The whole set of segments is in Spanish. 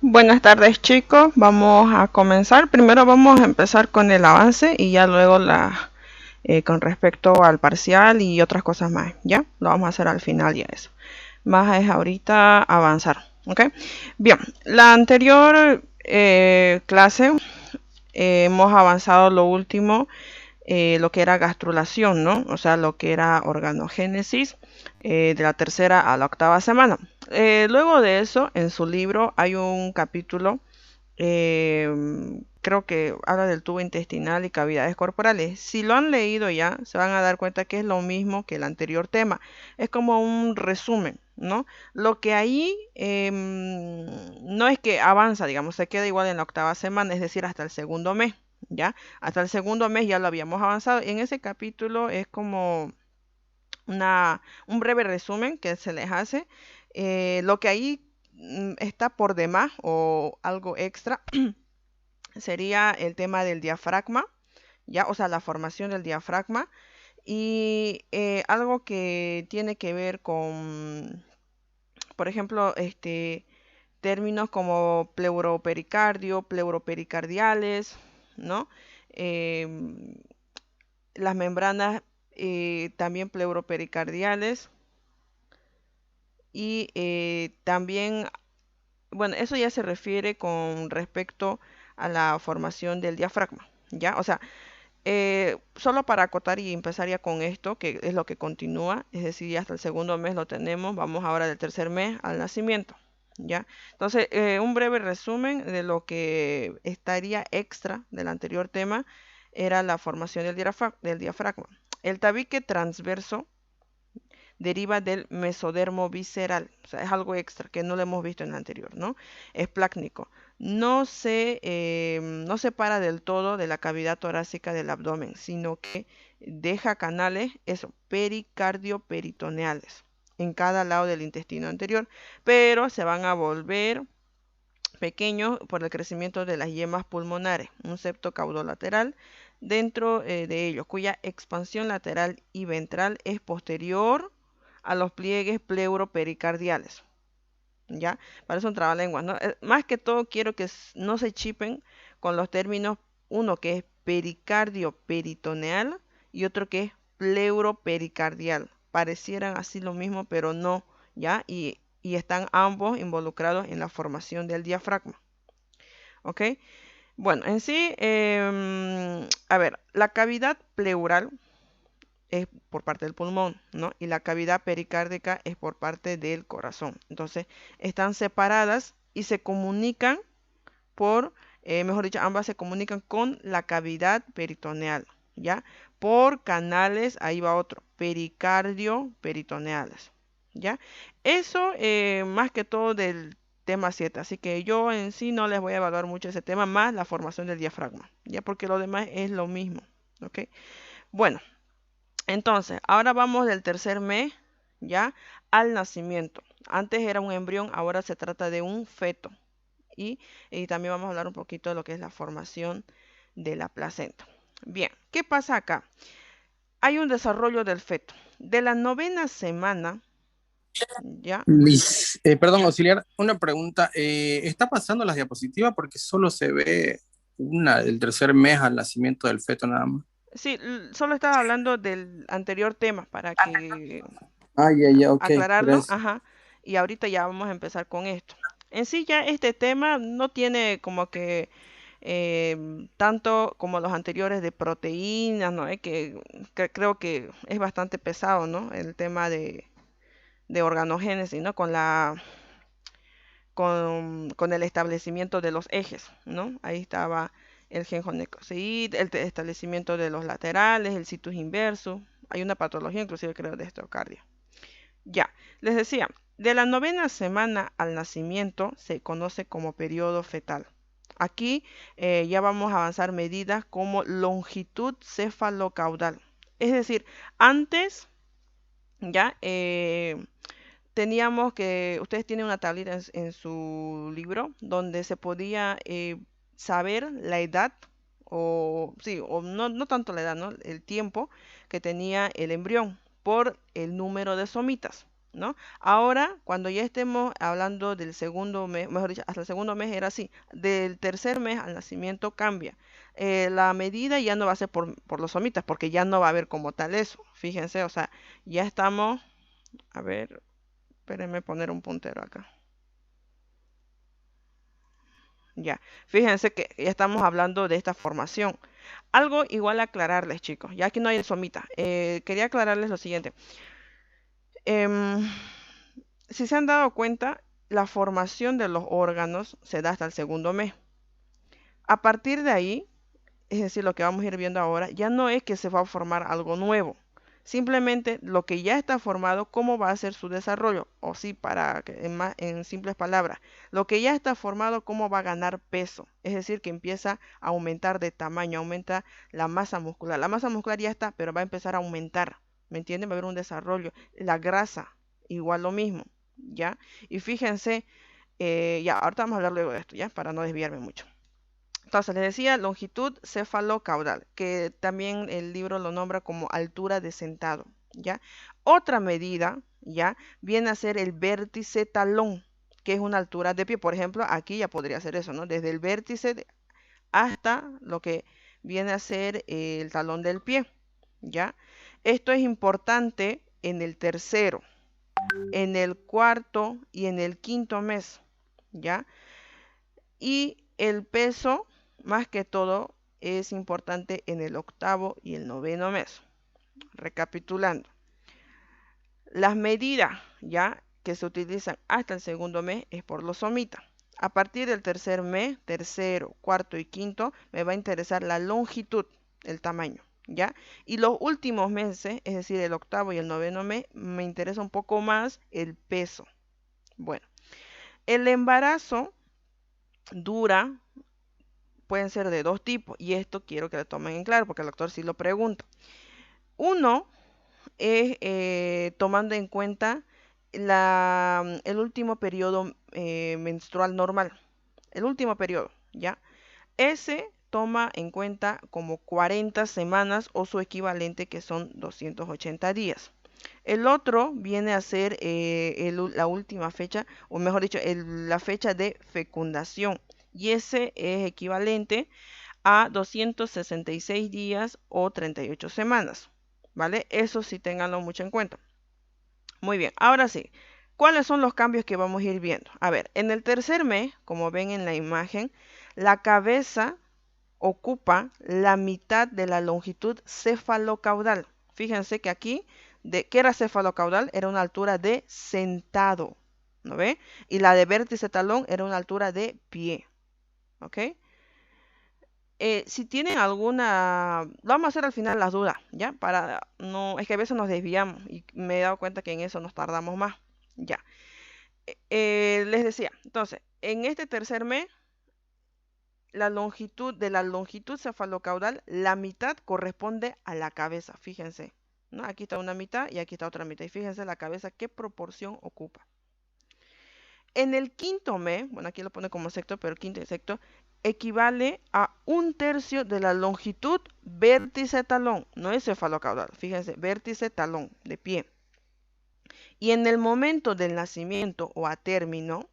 Buenas tardes chicos, vamos a comenzar. Primero vamos a empezar con el avance y ya luego con respecto al parcial y otras cosas más. Ya, lo vamos a hacer al final ya eso. Más es ahorita avanzar. ¿Ok? Bien, la anterior clase hemos avanzado lo último, lo que era gastrulación, ¿no? O sea, lo que era organogénesis de la tercera a la octava semana. Luego de eso, en su libro hay un capítulo, creo que habla del tubo intestinal y cavidades corporales. Si lo han leído ya, se van a dar cuenta que es lo mismo que el anterior tema. Es como un resumen, ¿no? Lo que ahí no es que avanza, digamos, se queda igual en la octava semana, es decir, hasta el segundo mes, ¿ya? Hasta el segundo mes ya lo habíamos avanzado. En ese capítulo es como un breve resumen que se les hace. Lo que ahí está por demás o algo extra sería el tema del diafragma, ya, o sea, la formación del diafragma y algo que tiene que ver con, por ejemplo, términos como pleuropericardio, pleuropericardiales, ¿no? Em, las membranas también pleuropericardiales y también, bueno, eso ya se refiere con respecto a la formación del diafragma, ¿ya? O sea, solo para acotar y empezar ya con esto, que es lo que continúa, es decir, ya hasta el segundo mes lo tenemos, vamos ahora del tercer mes al nacimiento, ¿ya? Entonces, un breve resumen de lo que estaría extra del anterior tema era la formación del diafragma. El tabique transverso deriva del mesodermo visceral, o sea, es algo extra que no lo hemos visto en el anterior, ¿no? Es plácnico. No separa del todo de la cavidad torácica del abdomen, sino que deja canales, eso, pericardio-peritoneales en cada lado del intestino anterior, pero se van a volver pequeños por el crecimiento de las yemas pulmonares, un septo caudolateral dentro de ellos, cuya expansión lateral y ventral es posterior a los pliegues pleuropericardiales. ¿Ya? Parece un trabalenguas, ¿no? Más que todo quiero que no se chipen con los términos, uno que es pericardio peritoneal y otro que es pleuropericardial. Parecieran así lo mismo, pero no, ¿ya? Y están ambos involucrados en la formación del diafragma, ¿ok? Bueno, en sí, a ver, la cavidad pleural es por parte del pulmón, ¿no? Y la cavidad pericárdica es por parte del corazón. Entonces, están separadas y se comunican mejor dicho, ambas se comunican con la cavidad peritoneal, ¿ya? Por canales, ahí va otro, pericardio peritoneales, ¿ya? Eso más que todo del tema 7, así que yo en sí no les voy a evaluar mucho ese tema, más la formación del diafragma, ¿ya? Porque lo demás es lo mismo, ¿ok? Bueno, entonces, ahora vamos del tercer mes, ¿ya? Al nacimiento. Antes era un embrión, ahora se trata de un feto. Y también vamos a hablar un poquito de lo que es la formación de la placenta. Bien, ¿qué pasa acá? Hay un desarrollo del feto. De la novena semana, ¿ya? Perdón, auxiliar, una pregunta. ¿Está pasando las diapositivas porque solo se ve una del tercer mes al nacimiento del feto nada más? Sí, solo estaba hablando del anterior tema para que Ah, ya, ya, ok, aclararlo, gracias. ajá, y ahorita ya vamos a empezar con esto. En sí ya este tema no tiene como que tanto como los anteriores de proteínas, ¿no? Que creo que es bastante pesado, ¿no? El tema de organogénesis, ¿no? Con el establecimiento de los ejes, ¿no? Ahí estaba el genjonecosid, establecimiento de los laterales, el situs inverso. Hay una patología inclusive creo de estocardia. Ya, les decía, de la novena semana al nacimiento se conoce como periodo fetal. Aquí ya vamos a avanzar medidas como longitud cefalocaudal. Es decir, antes ya teníamos que, ustedes tienen una tablita en su libro donde se podía saber la edad, o sí, o no tanto la edad, ¿no? El tiempo que tenía el embrión por el número de somitas. ¿no? Ahora, cuando ya estemos hablando del segundo mes, mejor dicho, hasta el segundo mes era así, del tercer mes al nacimiento cambia. La medida ya no va a ser por los somitas, porque ya no va a haber como tal eso. Fíjense, o sea, ya estamos, a ver, espérenme poner un puntero acá. Ya, fíjense que ya estamos hablando de esta formación. Algo igual a aclararles, chicos, ya que no hay somita. Quería aclararles lo siguiente. Em, si se han dado cuenta, la formación de los órganos se da hasta el segundo mes. A partir de ahí, es decir, lo que vamos a ir viendo ahora, ya no es que se va a formar algo nuevo. Simplemente lo que ya está formado, cómo va a ser su desarrollo. O sí, para que en simples palabras, lo que ya está formado, cómo va a ganar peso. Es decir, que empieza a aumentar de tamaño, aumenta la masa muscular. La masa muscular ya está, pero va a empezar a aumentar. ¿Me entienden? Va a haber un desarrollo. La grasa, igual lo mismo. ¿Ya? Y fíjense, ya, ahorita vamos a hablar luego de esto, ¿ya? Para no desviarme mucho. Entonces, les decía longitud cefalocaudal, que también el libro lo nombra como altura de sentado, ¿ya? Otra medida, ¿ya? Viene a ser el vértice talón, que es una altura de pie. Por ejemplo, aquí ya podría ser eso, ¿no? Desde el vértice hasta lo que viene a ser el talón del pie, ¿ya? Esto es importante en el tercero, en el cuarto y en el quinto mes, ¿ya? Y el peso, más que todo, es importante en el octavo y el noveno mes. Recapitulando, las medidas ya que se utilizan hasta el segundo mes es por los somitas. A partir del tercer mes, tercero, cuarto y quinto, me va a interesar la longitud, el tamaño, ¿ya? Y los últimos meses, es decir, el octavo y el noveno mes, me interesa un poco más el peso. Bueno, el embarazo dura, pueden ser de dos tipos, y esto quiero que lo tomen en claro, porque el doctor sí lo pregunta. Uno es tomando en cuenta el último periodo menstrual normal, el último periodo, ¿ya? Ese toma en cuenta como 40 semanas o su equivalente, que son 280 días. El otro viene a ser la última fecha, o mejor dicho, la fecha de fecundación. Y ese es equivalente a 266 días o 38 semanas. ¿Vale? Eso sí, ténganlo mucho en cuenta. Muy bien, ahora sí. ¿Cuáles son los cambios que vamos a ir viendo? A ver, en el tercer mes, como ven en la imagen, la cabeza ocupa la mitad de la longitud cefalocaudal. Fíjense que aquí, ¿qué era cefalocaudal? Era una altura de sentado, ¿no ve? Y la de vértice talón era una altura de pie, ¿ok? Si tienen alguna, lo vamos a hacer al final las dudas, ¿ya? Para no, es que a veces nos desviamos y me he dado cuenta que en eso nos tardamos más, ya. Les decía, entonces, en este tercer mes, de la longitud cefalocaudal, la mitad corresponde a la cabeza, fíjense, ¿no? Aquí está una mitad y aquí está otra mitad, y fíjense la cabeza qué proporción ocupa. En el quinto mes, bueno, aquí lo pone como sexto, pero el quinto y sexto equivale a un tercio de la longitud vértice talón, no es cefalocaudal, fíjense, vértice talón de pie. Y en el momento del nacimiento o a término,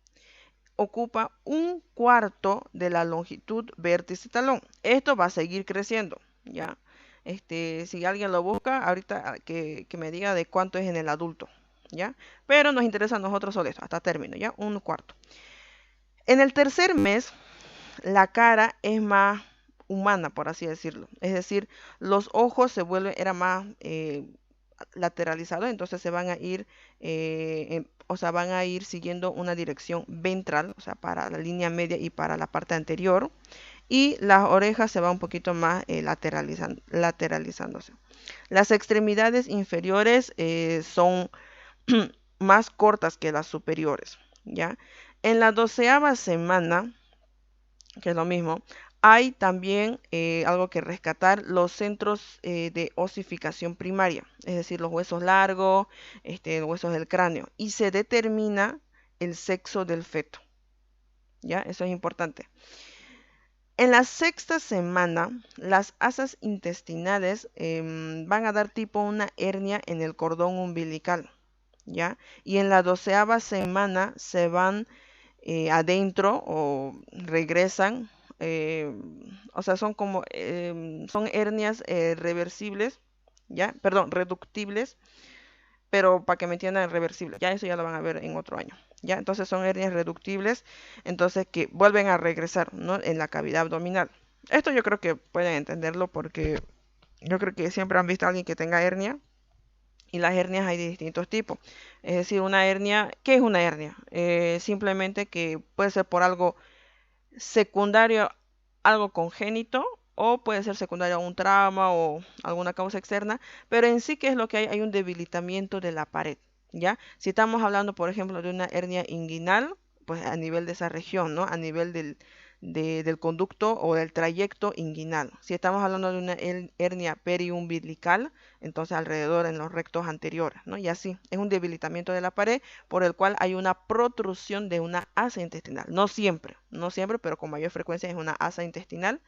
ocupa un cuarto de la longitud vértice talón. Esto va a seguir creciendo, ¿ya? Si alguien lo busca, ahorita que me diga de cuánto es en el adulto, ¿ya? Pero nos interesa a nosotros solo esto, hasta término, ¿ya? Un cuarto. En el tercer mes, la cara es más humana, por así decirlo. Es decir, los ojos era más lateralizados, entonces se van a ir, o sea, van a ir siguiendo una dirección ventral, o sea, para la línea media y para la parte anterior. Y las orejas se van un poquito más lateralizándose. Las extremidades inferiores son más cortas que las superiores, ¿ya? En la 12ª semana, que es lo mismo, hay también algo que rescatar, los centros de osificación primaria, es decir, los huesos largos, los huesos del cráneo, y se determina el sexo del feto, ¿ya? Eso es importante. En la 6ª semana, las asas intestinales van a dar tipo una hernia en el cordón umbilical, ¿ya? Y en la 12ª semana se van adentro o regresan, eh, o sea, son como, son hernias reversibles, ¿ya? Perdón, reductibles, pero para que me entiendan, reversibles. Ya eso ya lo van a ver en otro año. ¿Ya? Entonces son hernias reductibles, entonces que vuelven a regresar, ¿no? En la cavidad abdominal. Esto yo creo que pueden entenderlo porque yo creo que siempre han visto a alguien que tenga hernia y las hernias hay de distintos tipos. Es decir, una hernia, ¿qué es una hernia? Simplemente que puede ser por algo secundario, algo congénito, o puede ser secundario a un trauma o alguna causa externa, pero en sí, ¿qué es lo que hay? Hay un debilitamiento de la pared, ¿ya? Si estamos hablando, por ejemplo, de una hernia inguinal, pues a nivel de esa región, ¿no? A nivel del conducto o del trayecto inguinal. Si estamos hablando de una hernia periumbilical, entonces alrededor en los rectos anteriores, ¿no? Y así, es un debilitamiento de la pared por el cual hay una protrusión de una asa intestinal. No siempre, no siempre, pero con mayor frecuencia es una asa intestinal.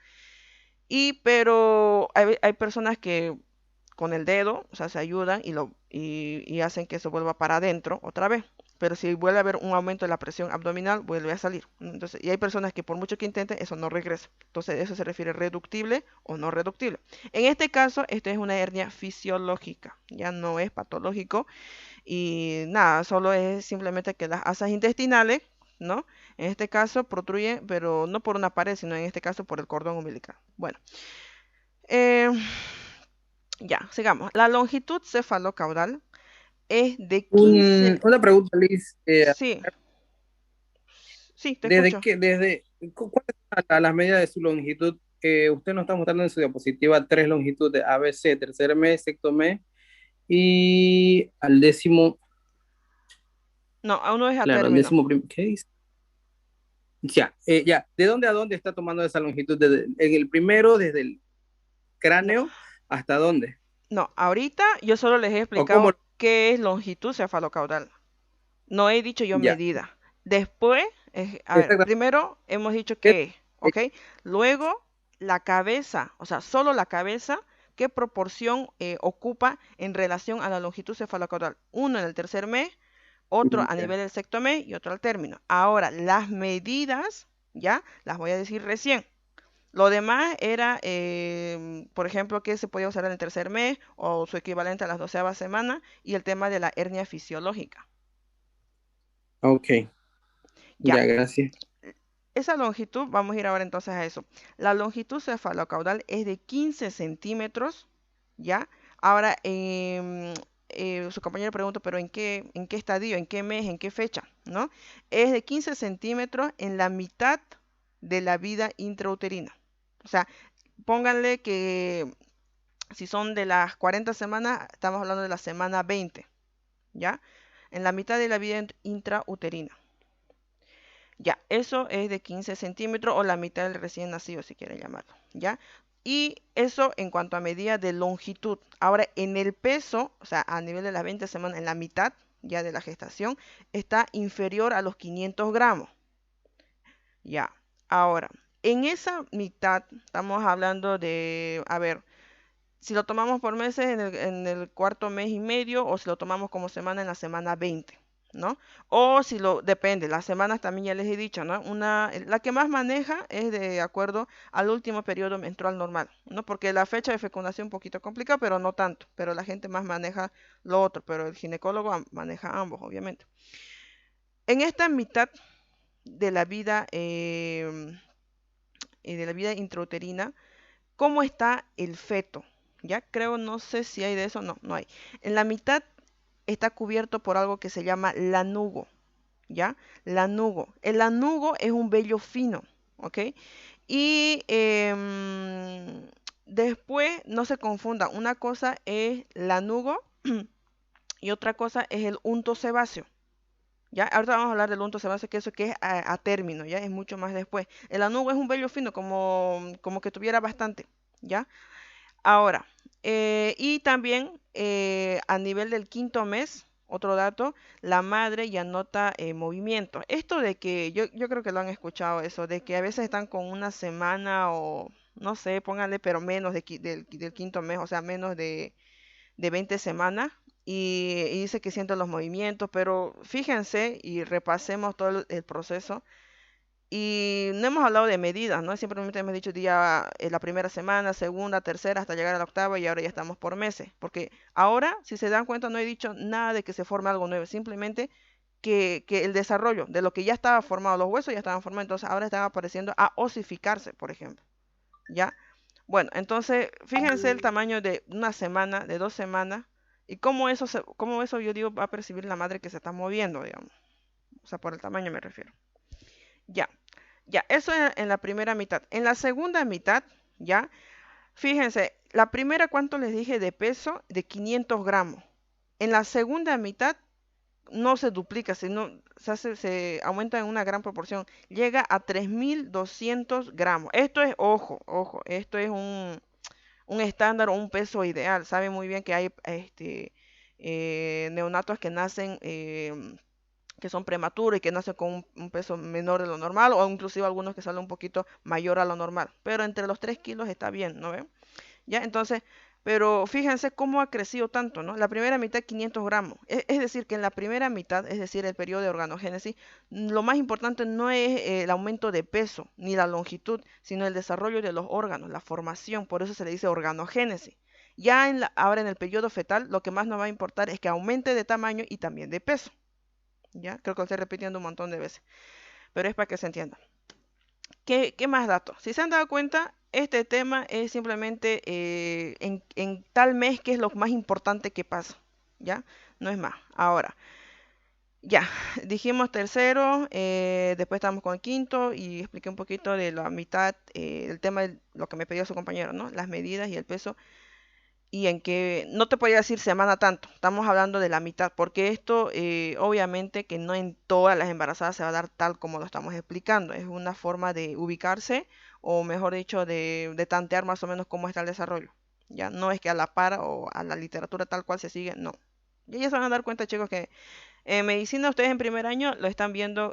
Pero hay personas que con el dedo, o sea, se ayudan y hacen que eso vuelva para adentro otra vez. Pero si vuelve a haber un aumento de la presión abdominal, vuelve a salir. Entonces, y hay personas que por mucho que intenten, eso no regresa. Entonces, eso se refiere reductible o no reductible. En este caso, esto es una hernia fisiológica, ya no es patológico. Y nada, solo es simplemente que las asas intestinales, ¿no? En este caso protruyen, pero no por una pared, sino en este caso por el cordón umbilical. Bueno, eh, ya, sigamos. La longitud cefalocaudal es de 15. Una pregunta, Liz. Sí, sí, te ¿Desde escucho. qué, cuáles son las medidas de su longitud? Usted nos está mostrando en su diapositiva tres longitudes, ABC, tercer mes, sexto mes y al décimo, No, aún no es a claro, al término. décimo, ¿qué dice? Ya, ya. ¿De dónde a dónde está tomando esa longitud? En el primero, desde el No, cráneo, ¿hasta dónde? no, ahorita yo solo les he ¿O cómo? explicado qué es longitud cefalocaudal. No he dicho yo Ya, medida. Después, a ver, exactamente. primero hemos dicho qué es, ¿ok? Luego, la cabeza, o sea, solo la cabeza, qué proporción ocupa en relación a la longitud cefalocaudal. Uno en el tercer mes, otro a Ya. nivel del sexto mes y otro al término. Ahora, las medidas, ya, las voy a decir recién. Lo demás era, por ejemplo, que se podía usar en el tercer mes o su equivalente a las 12ª semana y el tema de la hernia fisiológica. Ok, Ya, ya, gracias. esa longitud, vamos a ir ahora entonces a eso. La longitud cefalocaudal es de 15 centímetros, ¿ya? Ahora, su compañero pregunta, pero ¿en qué estadio, en qué mes, en qué fecha? ¿No? Es de 15 centímetros en la mitad de la vida intrauterina. O sea, pónganle que si son de las 40 semanas, estamos hablando de la semana 20, ¿ya? En la mitad de la vida intrauterina. Ya, eso es de 15 centímetros o la mitad del recién nacido, si quieren llamarlo, ¿ya? Y eso en cuanto a medida de longitud. Ahora, en el peso, o sea, a nivel de las 20 semanas, en la mitad ya de la gestación, está inferior a los 500 gramos, ¿ya? Ahora, en esa mitad, estamos hablando de, a ver, si lo tomamos por meses en el cuarto mes y medio o si lo tomamos como semana en la semana 20, ¿no? O si depende, las semanas también ya les he dicho, ¿no? La que más maneja es de acuerdo al último periodo menstrual normal, ¿no? Porque la fecha de fecundación es un poquito complicada, pero no tanto, pero la gente más maneja lo otro, pero el ginecólogo maneja ambos, obviamente. En esta mitad de la vida, de la vida intrauterina, ¿cómo está el feto? Ya creo, no sé si hay de eso, no, no hay. En la mitad está cubierto por algo que se llama lanugo, ¿ya? Lanugo. El lanugo es un vello fino, ¿ok? Y después, no se confunda, una cosa es lanugo y otra cosa es el unto sebáceo. ¿Ya? Ahorita vamos a hablar del unto sebáceo, que eso que es a término, ¿ya? Es mucho más después. El lanugo es un vello fino, como que tuviera bastante, ¿ya? Ahora, y también a nivel del quinto mes, otro dato, la madre ya nota movimiento. Esto de que, yo creo que lo han escuchado eso, de que a veces están con una semana o no sé, pónganle, pero menos del quinto mes, o sea, menos de 20 semanas. y dice que siente los movimientos, pero fíjense y repasemos todo el proceso. Y no hemos hablado de medidas, ¿no? Simplemente hemos dicho día, la primera semana, segunda, tercera, hasta llegar a la octava y ahora ya estamos por meses. Porque ahora, si se dan cuenta, no he dicho nada de que se forme algo nuevo, simplemente que el desarrollo de lo que ya estaba formado, los huesos ya estaban formados, entonces ahora están apareciendo a osificarse, por ejemplo. ¿Ya? Bueno, entonces fíjense el tamaño de una semana, de 2 semanas, y cómo eso yo digo va a percibir la madre que se está moviendo, digamos. O sea, por el tamaño me refiero. Ya, ya, eso en la primera mitad. En la segunda mitad, ya, fíjense, la primera, ¿cuánto les dije de peso? De 500 gramos. En la segunda mitad no se duplica, sino se aumenta en una gran proporción. Llega a 3.200 gramos. Esto es, ojo, ojo, esto es un estándar o un peso ideal. Saben muy bien que hay neonatos que nacen que son prematuros y que nacen con un peso menor de lo normal, o inclusive algunos que salen un poquito mayor a lo normal. Pero entre los 3 kilos está bien, ¿no ven? Ya, entonces, pero fíjense cómo ha crecido tanto, ¿no? La primera mitad 500 gramos. Es decir, que en la primera mitad, es decir, el periodo de organogénesis, lo más importante no es el aumento de peso ni la longitud, sino el desarrollo de los órganos, la formación. Por eso se le dice organogénesis. Ya ahora en el periodo fetal, lo que más nos va a importar es que aumente de tamaño y también de peso. ¿Ya? Creo que lo estoy repitiendo un montón de veces, pero es para que se entienda. ¿Qué más datos? Si se han dado cuenta, este tema es simplemente en tal mes que es lo más importante que pasa, ¿ya? No es más. Ahora, ya, dijimos tercero, después estamos con el quinto y expliqué un poquito de la mitad, el tema de lo que me pidió su compañero, ¿no? Las medidas y el peso y en que no te podría decir semana tanto, estamos hablando de la mitad, porque esto obviamente que no en todas las embarazadas se va a dar tal como lo estamos explicando, es una forma de ubicarse o mejor dicho de tantear más o menos cómo está el desarrollo, ya no es que a la par o a la literatura tal cual se sigue, no. Y ya se van a dar cuenta chicos que en medicina ustedes en primer año lo están viendo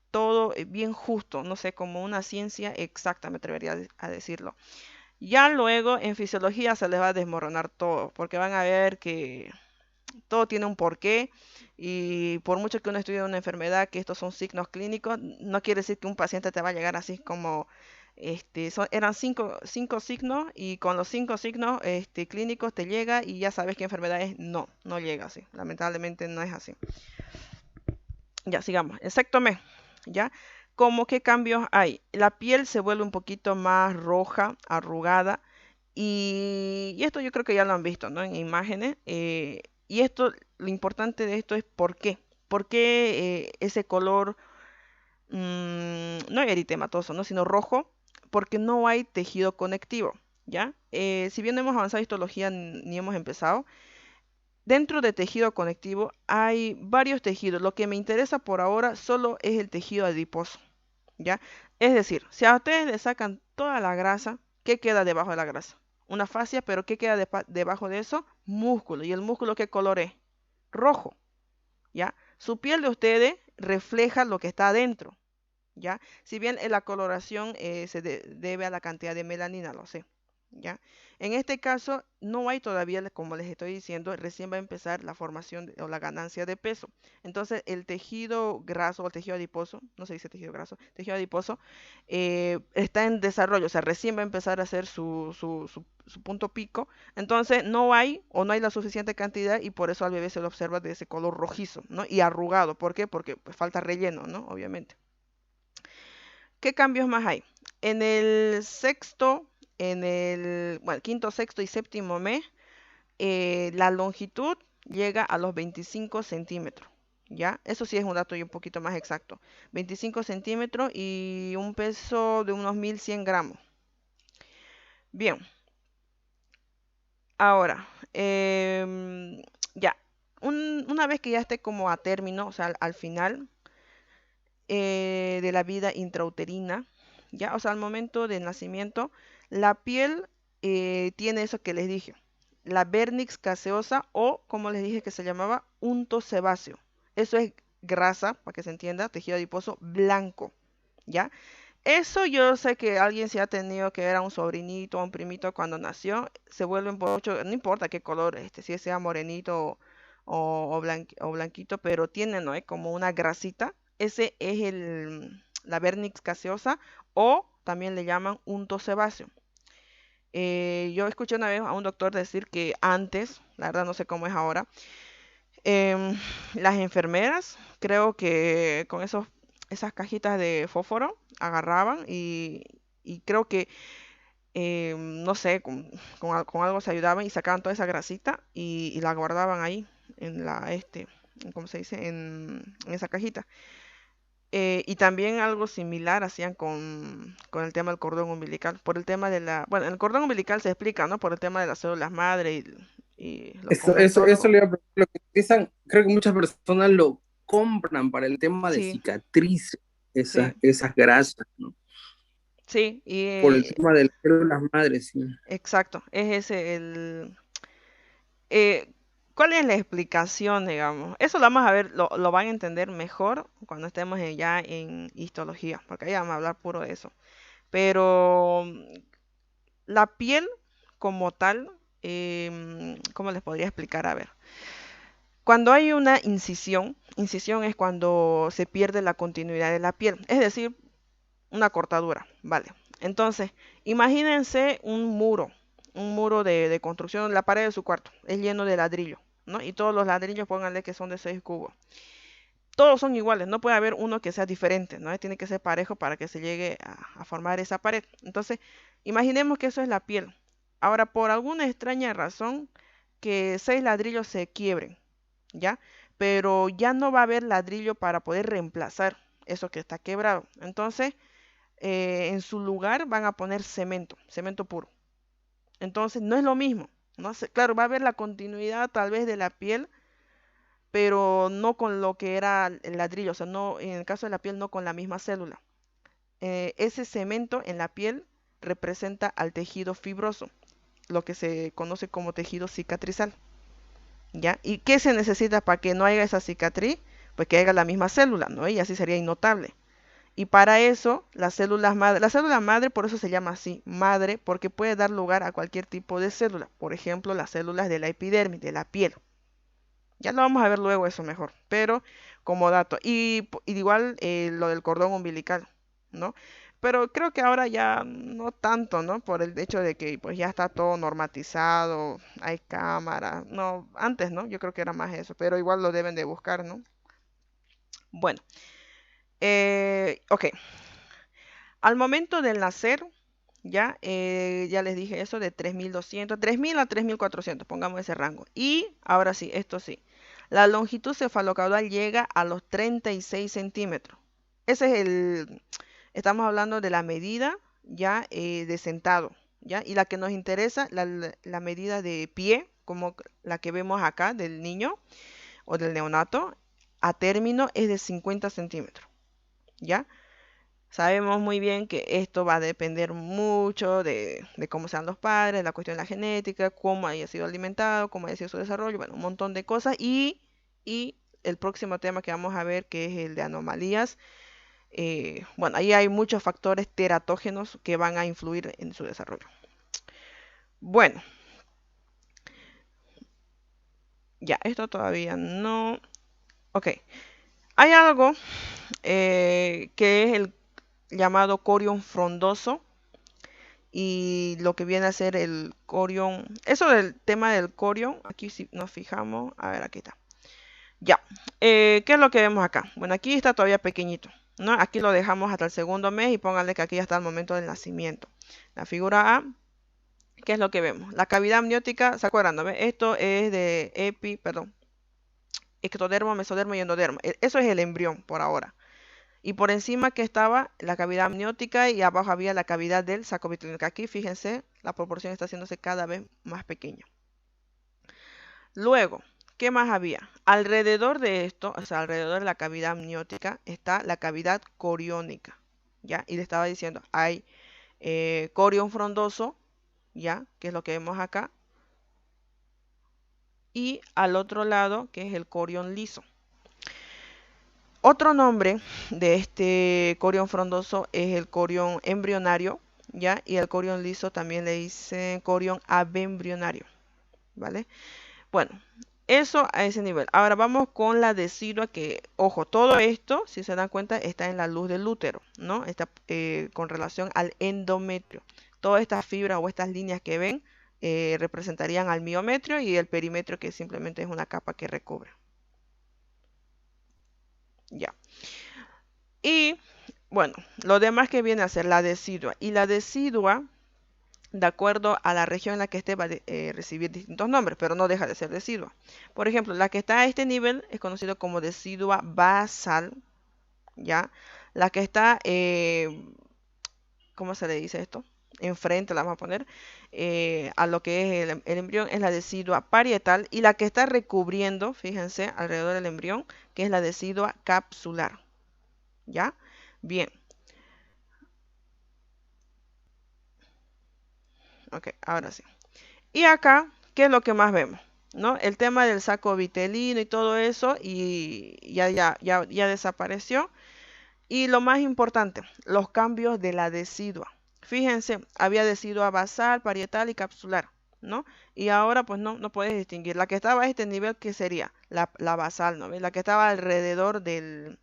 todo bien justo, no sé, como una ciencia exacta me atrevería a decirlo. Ya luego en fisiología se les va a desmoronar todo, porque van a ver que todo tiene un porqué y por mucho que uno estudie una enfermedad, que estos son signos clínicos, no quiere decir que un paciente te va a llegar así como, eran cinco signos y con los 5 signos clínicos te llega y ya sabes qué enfermedad es. No, no llega así, lamentablemente no es así. Ya, sigamos. El sexto mes, ¿ya? ¿Cómo qué cambios hay? La piel se vuelve un poquito más roja, arrugada, y esto yo creo que ya lo han visto, ¿no? En imágenes. Y esto, lo importante de esto es por qué. ¿Por qué ese color, no eritematoso, ¿no? Sino rojo? Porque no hay tejido conectivo, ¿ya? Si bien no hemos avanzado en histología ni hemos empezado, dentro de tejido conectivo hay varios tejidos. Lo que me interesa por ahora solo es el tejido adiposo, ¿ya? Es decir, si a ustedes le sacan toda la grasa, ¿qué queda debajo de la grasa? Una fascia, pero ¿qué queda debajo de eso? Músculo. ¿Y el músculo qué color es? Rojo, ¿ya? Su piel de ustedes refleja lo que está adentro, ¿ya? Si bien la coloración se debe a la cantidad de melanina, lo sé, ¿ya? En este caso, no hay todavía, como les estoy diciendo, recién va a empezar la formación o la ganancia de peso. Entonces, el tejido graso o el tejido adiposo, no se dice tejido graso, tejido adiposo, está en desarrollo, o sea, recién va a empezar a hacer su punto pico. Entonces, no hay o no hay la suficiente cantidad y por eso al bebé se lo observa de ese color rojizo, ¿no? Y arrugado. ¿Por qué? Porque pues, falta relleno, ¿no? Obviamente. ¿Qué cambios más hay? En el sexto, bueno, quinto, sexto y séptimo mes, la longitud llega a los 25 centímetros, ¿ya? Eso sí es un dato y un poquito más exacto. 25 centímetros y un peso de unos 1.100 gramos. Bien, ahora, ya, una vez que ya esté como a término, o sea, al final, de la vida intrauterina, ¿ya? O sea, al momento del nacimiento, la piel tiene eso que les dije, la vernix caseosa o, como les dije que se llamaba, unto sebáceo. Eso es grasa, para que se entienda, tejido adiposo blanco, ¿ya? Eso yo sé que alguien se ha tenido que ver a un sobrinito o un primito cuando nació, se vuelven por ocho, no importa qué color, si sea morenito o blanquito, pero tiene, ¿no? Como una grasita. Ese es la vernix gaseosa o también le llaman unto sebáceo. Yo escuché una vez a un doctor decir que antes, la verdad no sé cómo es ahora, em, las enfermeras, creo que con esas cajitas de fósforo agarraban y creo que, no sé, con algo se ayudaban y sacaban toda esa grasita y la guardaban ahí en ¿cómo se dice? En esa cajita. Y también algo similar hacían con el tema del cordón umbilical, por el tema de bueno, el cordón umbilical se explica, ¿no? Por el tema de las células madre y los Eso convertólogos. le iba a preguntar, lo que utilizan, creo que muchas personas lo compran para el tema de Sí, cicatrices, sí, esas grasas, ¿no? sí, Por el tema de las células madres, sí. exacto, es ese eh, ¿cuál es la explicación, digamos? Eso lo vamos a ver, lo van a entender mejor cuando estemos ya en histología, porque ahí vamos a hablar puro de eso. Pero la piel como tal, ¿cómo les podría explicar? A ver, cuando hay una incisión es cuando se pierde la continuidad de la piel, es decir, una cortadura, ¿vale? Entonces, imagínense un muro de construcción, la pared de su cuarto, es lleno de ladrillo, ¿no? Y todos los ladrillos, pónganle que son de 6 cubos. Todos son iguales, no puede haber uno que sea diferente, ¿no? Tiene que ser parejo para que se llegue a formar esa pared. Entonces, imaginemos que eso es la piel. Ahora, por alguna extraña razón, que 6 ladrillos se quiebren, ¿ya? Pero ya no va a haber ladrillo para poder reemplazar eso que está quebrado. Entonces, en su lugar van a poner cemento, cemento puro. Entonces, no es lo mismo, ¿no? Claro, va a haber la continuidad tal vez de la piel, pero no con lo que era el ladrillo, o sea, no, en el caso de la piel, no con la misma célula. Ese cemento en la piel representa al tejido fibroso, lo que se conoce como tejido cicatrizal, ¿ya? ¿Y qué se necesita para que no haya esa cicatriz? Pues que haya la misma célula, ¿no? Y así sería innotable. Y para eso, la célula madre por eso se llama así, madre, porque puede dar lugar a cualquier tipo de célula. Por ejemplo, las células de la epidermis, de la piel. Ya lo vamos a ver luego eso mejor, pero como dato. Y igual lo del cordón umbilical, ¿no? Pero creo que ahora ya no tanto, ¿no? Por el hecho de que pues ya está todo normatizado, hay cámara. No, antes, ¿no? Yo creo que era más eso, pero igual lo deben de buscar, ¿no? Bueno, ok. Al momento del nacer, ya les dije eso de 3.200, 3.000 a 3.400, pongamos ese rango. Y ahora sí, esto sí, la longitud cefalocaudal llega a los 36 centímetros. Ese es estamos hablando de la medida ya de sentado, ¿ya? Y la que nos interesa, la medida de pie, como la que vemos acá del niño o del neonato, a término es de 50 centímetros, ¿ya? Sabemos muy bien que esto va a depender mucho de cómo sean los padres, la cuestión de la genética, cómo haya sido alimentado, cómo haya sido su desarrollo, bueno, un montón de cosas. Y el próximo tema que vamos a ver, que es el de anomalías, bueno, ahí hay muchos factores teratógenos que van a influir en su desarrollo. Bueno, ya, esto todavía no. Ok, hay algo que es el llamado corión frondoso y lo que viene a ser el corión. Eso del tema del corión, aquí si nos fijamos, a ver, aquí está. Ya, ¿qué es lo que vemos acá? Bueno, aquí está todavía pequeñito, ¿no? Aquí lo dejamos hasta el segundo mes y pónganle que aquí ya está el momento del nacimiento. La figura A, ¿qué es lo que vemos? La cavidad amniótica, ¿se acuerdan? ¿No? Esto es de perdón, ectodermo, mesodermo y endodermo. Eso es el embrión por ahora. Y por encima que estaba la cavidad amniótica y abajo había la cavidad del saco vitrínico. Aquí, fíjense, la proporción está haciéndose cada vez más pequeña. Luego, ¿qué más había? Alrededor de esto, o sea, alrededor de la cavidad amniótica, está la cavidad coriónica, ¿ya? Y le estaba diciendo, hay corión frondoso, ¿ya? Que es lo que vemos acá. Y al otro lado, que es el corión liso. Otro nombre de este corión frondoso es el corión embrionario, ¿ya? Y el corión liso también le dicen corión abembrionario, ¿vale? Bueno, Eso a ese nivel. Ahora vamos con la decidua que, ojo, todo esto, si se dan cuenta, está en la luz del útero, ¿no? Está con relación al endometrio. Todas estas fibras o estas líneas que ven representarían al miometrio y el perimetrio que simplemente es una capa que recubre. Ya. Y bueno, lo demás que viene a ser la decidua. Y la decidua, de acuerdo a la región en la que esté, va a recibir distintos nombres, pero no deja de ser decidua. Por ejemplo, la que está a este nivel es conocido como decidua basal, ¿ya? La que está, ¿cómo se le dice esto? Enfrente, la vamos a poner, a lo que es el embrión, es la decidua parietal, y la que está recubriendo, fíjense, alrededor del embrión, que es la decidua capsular, ¿ya? Bien, ok, ahora sí. Y acá, ¿qué es lo que más vemos? ¿No? El tema del saco vitelino y todo eso, y ya desapareció. Y lo más importante, los cambios de la decidua. Fíjense, había decidua basal, parietal y capsular, ¿no? Y ahora pues no puedes distinguir. La que estaba a este nivel, ¿qué sería? La basal, ¿no? La que estaba alrededor del,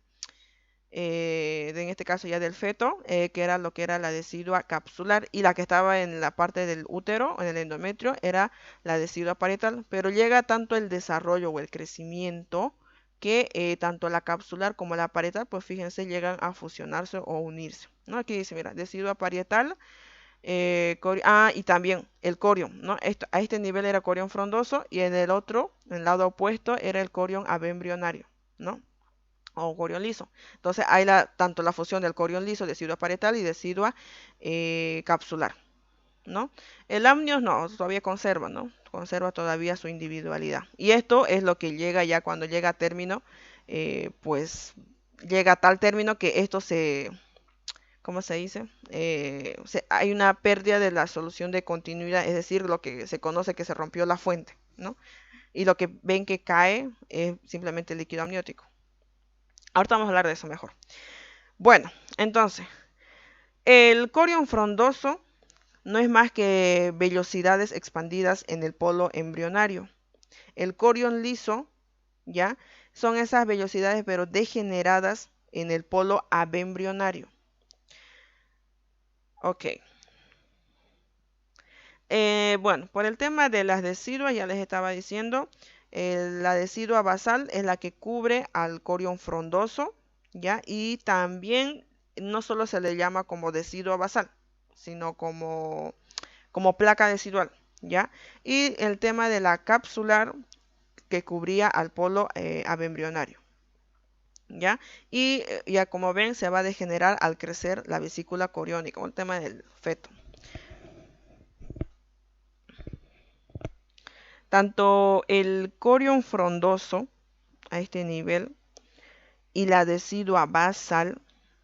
en este caso ya del feto, que era lo que era la decidua capsular, y la que estaba en la parte del útero, en el endometrio, era la decidua parietal, pero llega tanto el desarrollo o el crecimiento que tanto la capsular como la parietal, pues fíjense, llegan a fusionarse o unirse, ¿no? Aquí dice, mira, decidua parietal, y también el corión, ¿no? A este nivel era corión frondoso y en el otro, en el lado opuesto, era el corión abembrionario, ¿no? O corión liso. Entonces hay tanto la fusión del corión liso, decidua parietal y decidua capsular, ¿no? El amnios no, todavía conserva, ¿no? Conserva todavía su individualidad. Y esto es lo que llega ya cuando llega a término, pues llega a tal término que esto se, ¿cómo se dice? Hay una pérdida de la solución de continuidad, es decir, lo que se conoce que se rompió la fuente, ¿no? Y lo que ven que cae es simplemente el líquido amniótico. Ahorita vamos a hablar de eso mejor. Bueno, entonces, el corión frondoso no es más que vellosidades expandidas en el polo embrionario. El corión liso, ¿ya? Son esas vellosidades pero degeneradas en el polo abembrionario. Ok. Bueno, por el tema de las deciduas, ya les estaba diciendo, la decidua basal es la que cubre al corión frondoso, ¿ya? Y también no solo se le llama como decidua basal, sino como placa decidual, ¿ya? Y el tema de la capsular que cubría al polo abembrionario, ¿ya? Y ya como ven, se va a degenerar al crecer la vesícula coriónica, o el tema del feto. Tanto el corión frondoso a este nivel y la decidua basal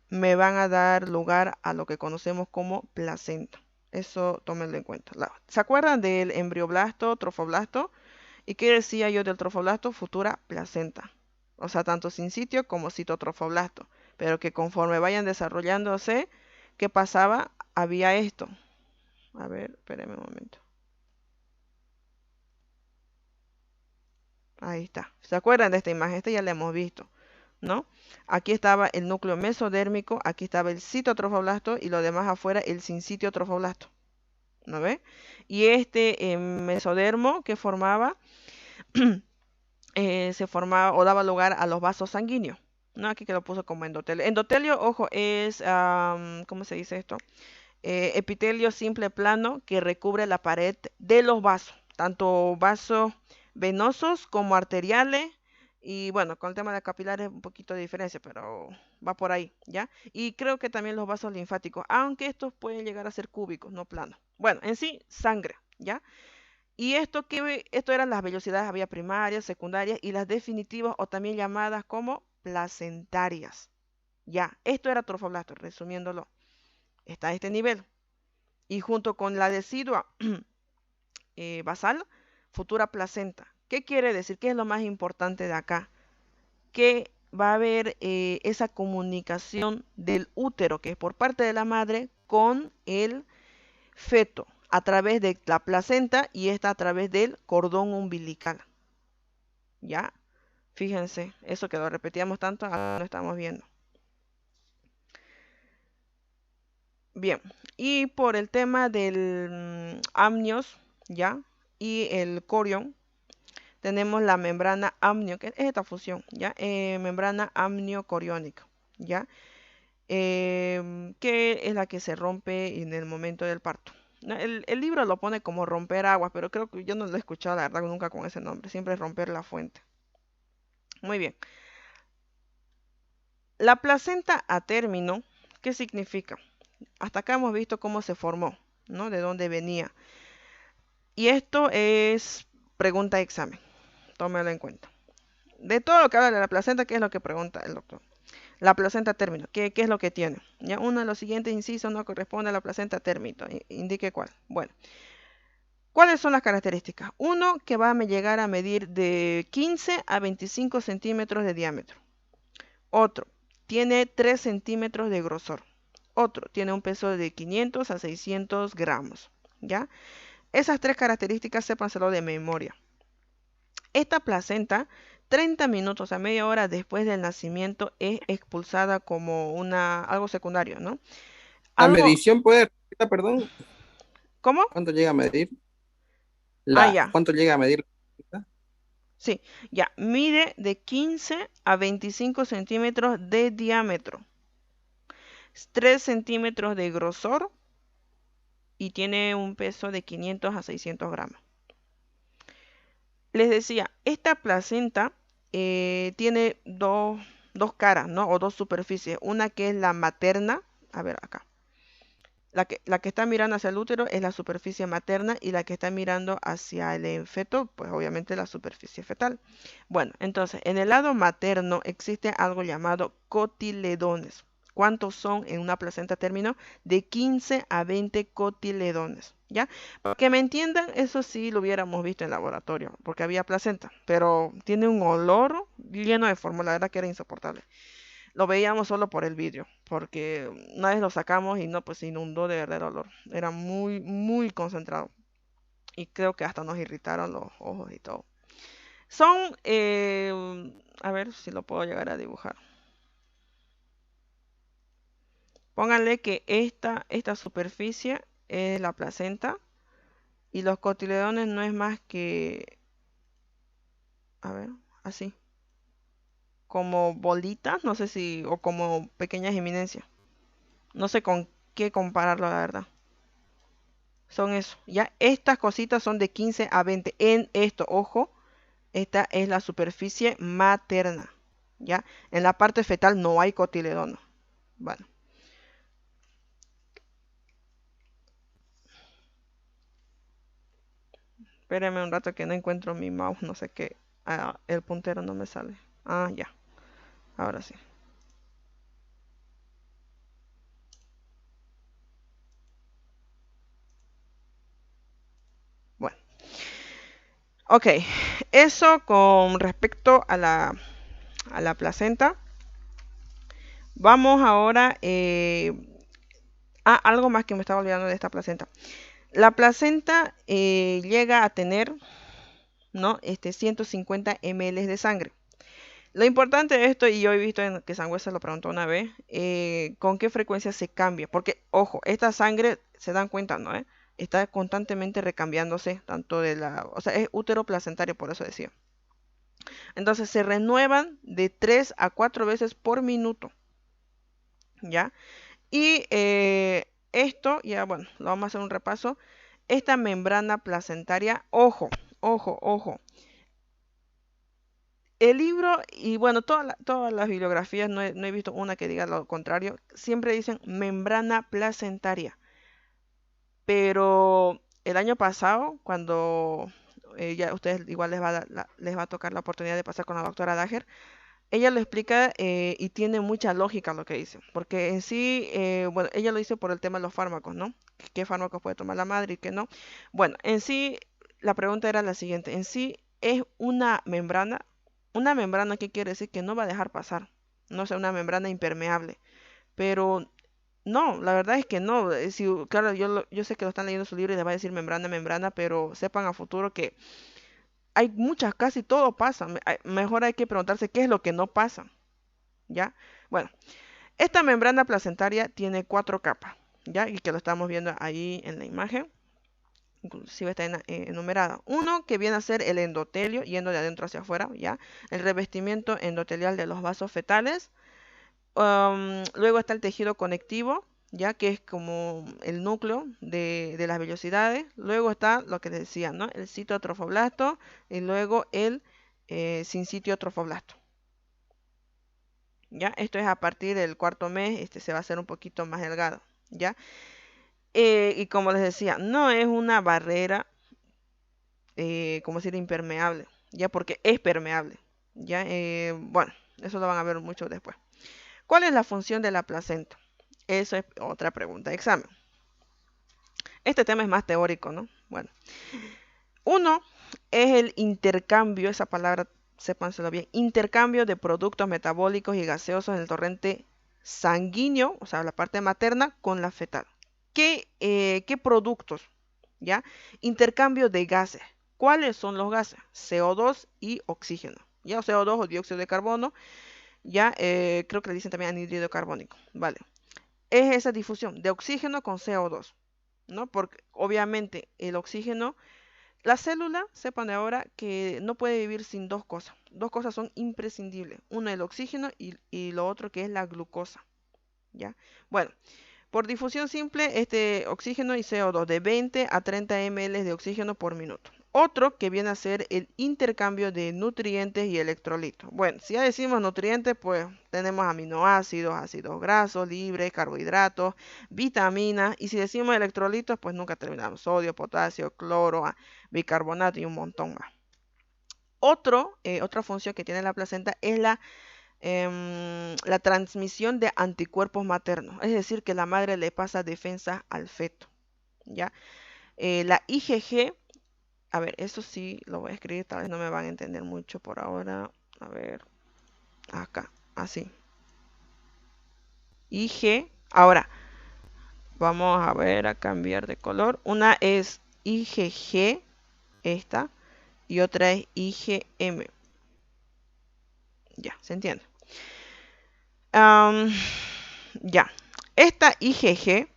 me van a dar lugar a lo que conocemos como placenta. Eso tómenlo en cuenta. ¿Se acuerdan del embrioblasto, trofoblasto? ¿Y qué decía yo del trofoblasto? Futura placenta. O sea, tanto sincitio como citotrofoblasto. Pero que conforme vayan desarrollándose, ¿qué pasaba? Había esto. A ver, espérenme un momento. Ahí está. ¿Se acuerdan de esta imagen? Esta ya la hemos visto, ¿no? Aquí estaba el núcleo mesodérmico, aquí estaba el citotrofoblasto y lo demás afuera el sincitio trofoblasto, ¿no ve? Y este mesodermo que formaba, se formaba o daba lugar a los vasos sanguíneos, ¿no? Aquí que lo puso como endotelio. Endotelio, ojo, es, ¿cómo se dice esto? Epitelio simple plano que recubre la pared de los vasos, tanto vasos venosos como arteriales. Y bueno, con el tema de capilares un poquito de diferencia, pero va por ahí, ¿ya? Y creo que también los vasos linfáticos, aunque estos pueden llegar a ser cúbicos, no planos. Bueno, en sí, sangre, ¿ya? Y esto eran las vellosidades, había primarias, secundarias y las definitivas o también llamadas como placentarias. Ya, esto era trofoblasto, resumiéndolo. Está a este nivel. Y junto con la decidua basal, futura placenta. ¿Qué quiere decir? ¿Qué es lo más importante de acá? Que va a haber esa comunicación del útero, que es por parte de la madre, con el feto, a través de la placenta y esta a través del cordón umbilical. ¿ya? Fíjense, eso que lo repetíamos tanto, ahora lo estamos viendo. Bien, y por el tema del amnios, ¿ya? Y el corión, tenemos la membrana amnio, que es esta fusión, ¿ya? Membrana amniocoriónica, ¿ya? Que es la que se rompe en el momento del parto. ¿No? El libro lo pone como romper aguas, pero creo que yo no lo he escuchado, la verdad, nunca con ese nombre. Siempre es romper la fuente. Muy bien. La placenta a término, ¿qué significa? Hasta acá hemos visto cómo se formó, ¿no? De dónde venía. Y esto es pregunta de examen. Tómelo en cuenta. De todo lo que habla de la placenta, ¿qué es lo que pregunta el doctor? La placenta término, ¿qué es lo que tiene? Ya uno de los siguientes incisos no corresponde a la placenta término. Indique cuál. Bueno, ¿cuáles son las características? Uno, que va a llegar a medir de 15 a 25 centímetros de diámetro. Otro, tiene 3 centímetros de grosor. Otro, tiene un peso de 500 a 600 gramos. ¿Ya? Esas tres características, sépanselo de memoria. Esta placenta, 30 minutos a media hora después del nacimiento, es expulsada como algo secundario, ¿no? La Algo, medición puede, perdón, ¿cómo? ¿cuánto llega a medir? Ah, ya, ¿Cuánto llega a medir? sí, ya, mide de 15 a 25 centímetros de diámetro, 3 centímetros de grosor y tiene un peso de 500 a 600 gramos. Les decía, esta placenta tiene dos caras, ¿no? O dos superficies. Una que es la materna, a ver acá. La que está mirando hacia el útero es la superficie materna y la que está mirando hacia el feto, pues obviamente la superficie fetal. Bueno, entonces en el lado materno existe algo llamado cotiledones. ¿Cuántos son en una placenta término? De 15 a 20 cotiledones, ¿ya? Para que me entiendan, eso sí lo hubiéramos visto en laboratorio, porque había placenta, pero tiene un olor lleno de fórmula, la verdad que era insoportable. Lo veíamos solo por el vídeo, porque una vez lo sacamos y no, pues se inundó de verdad el olor. Era muy, muy concentrado. Y creo que hasta nos irritaron los ojos y todo. Son, a ver si lo puedo llegar a dibujar. Pónganle que esta superficie es la placenta y los cotiledones no es más que, a ver, así, como bolitas, no sé si, o como pequeñas eminencias. No sé con qué compararlo, la verdad. Son eso. Ya estas cositas son de 15 a 20. En esto, ojo, esta es la superficie materna. Ya, en la parte fetal no hay cotiledón. Bueno, espérenme un rato que no encuentro mi mouse, no sé qué. Ah, el puntero no me sale. Ah, ya, ahora sí. Bueno, ok, eso con respecto a la placenta. Vamos ahora a algo más que me estaba olvidando de esta placenta. La placenta llega a tener, ¿no? 150 ml de sangre. Lo importante de esto, y yo he visto que Sangüesa lo preguntó una vez, ¿con qué frecuencia se cambia? Porque, ojo, esta sangre, se dan cuenta, ¿no? Está constantemente recambiándose, tanto o sea, es útero placentario, por eso decía. Entonces, se renuevan de 3 a 4 veces por minuto, ¿ya? Y esto, ya bueno, lo vamos a hacer un repaso. Esta membrana placentaria, ojo, ojo, ojo. El libro, y bueno, todas las bibliografías, no he visto una que diga lo contrario, siempre dicen membrana placentaria. Pero el año pasado, cuando ya ustedes igual les va a tocar la oportunidad de pasar con la doctora Dager, ella lo explica y tiene mucha lógica lo que dice. Porque en sí, bueno, ella lo dice por el tema de los fármacos, ¿no? ¿Qué fármacos puede tomar la madre y qué no? Bueno, en sí, la pregunta era la siguiente. En sí, es una membrana. Una membrana, ¿qué quiere decir? Que no va a dejar pasar. No sea una membrana impermeable. Pero no, la verdad es que no. Claro, yo sé que lo están leyendo su libro y les va a decir membrana, membrana, pero sepan a futuro que hay muchas, casi todo pasa. Mejor hay que preguntarse qué es lo que no pasa, ¿ya? Bueno, esta membrana placentaria tiene 4 capas, ¿ya? Y que lo estamos viendo ahí en la imagen. Inclusive está enumerada. Uno que viene a ser el endotelio, yendo de adentro hacia afuera, ¿ya? El revestimiento endotelial de los vasos fetales. Luego está el tejido conectivo, ya que es como el núcleo de las vellosidades. Luego está lo que les decía, ¿no? El citotrofoblasto y luego el sincitio trofoblasto. ¿Ya? Esto es a partir del 4.º mes, se va a hacer un poquito más delgado, ¿ya? Y como les decía, no es una barrera, como decir, impermeable, ¿ya? Porque es permeable, ¿ya? Bueno, eso lo van a ver mucho después. ¿Cuál es la función de la placenta? Eso es otra pregunta de examen. Este tema es más teórico, ¿no? Bueno, uno es el intercambio, esa palabra, sépanselo bien, intercambio de productos metabólicos y gaseosos en el torrente sanguíneo, o sea, la parte materna, con la fetal. ¿Qué productos? ¿Ya? Intercambio de gases. ¿Cuáles son los gases? CO2 y oxígeno. ¿Ya? O CO2 o dióxido de carbono. ¿Ya? Creo que le dicen también anhídrido carbónico. Vale. Es esa difusión de oxígeno con CO2, ¿no? Porque obviamente el oxígeno, la célula, sepan de ahora que no puede vivir sin dos cosas. Dos cosas son imprescindibles. Uno, el oxígeno y lo otro que es la glucosa, ¿ya? Bueno, por difusión simple, este oxígeno y CO2 de 20 a 30 ml de oxígeno por minuto. Otro que viene a ser el intercambio de nutrientes y electrolitos. Bueno, si ya decimos nutrientes, pues tenemos aminoácidos, ácidos grasos, libres, carbohidratos, vitaminas. Y si decimos electrolitos, pues nunca terminamos. Sodio, potasio, cloro, bicarbonato y un montón más. Otra función que tiene la placenta es la transmisión de anticuerpos maternos, es decir, que la madre le pasa defensa al feto, ¿ya? La IgG, a ver, eso sí lo voy a escribir, tal vez no me van a entender mucho por ahora, a ver, acá, así, IG, ahora, vamos a ver, a cambiar de color, una es IgG, esta, y otra es IgM, ya, ¿se entiende? Ya, esta IgG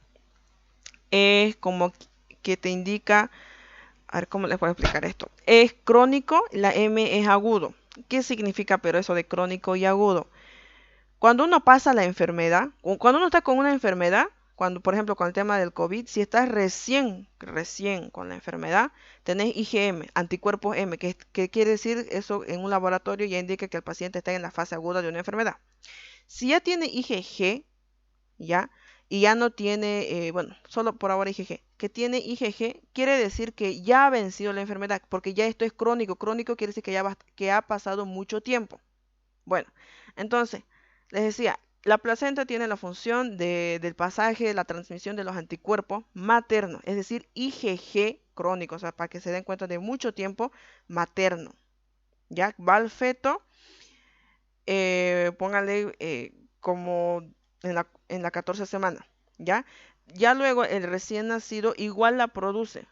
es como que te indica, a ver cómo les puedo explicar esto. Es crónico, la M es agudo. ¿Qué significa pero eso de crónico y agudo? Cuando uno pasa la enfermedad, cuando uno está con una enfermedad, cuando por ejemplo con el tema del COVID, si estás recién con la enfermedad, tenés IgM, anticuerpos M, que quiere decir eso en un laboratorio ya indica que el paciente está en la fase aguda de una enfermedad. Si ya tiene IgG, ¿ya? Y ya no tiene, bueno, solo por ahora IgG, que tiene IgG, quiere decir que ya ha vencido la enfermedad, porque ya esto es crónico. Crónico quiere decir que ha pasado mucho tiempo. Bueno, entonces, les decía, la placenta tiene la función del pasaje, la transmisión de los anticuerpos maternos, es decir, IgG crónico, o sea, para que se den cuenta de mucho tiempo materno. Ya va al feto, póngale como en la 14 semana, ¿ya? Ya luego el recién nacido igual la produce,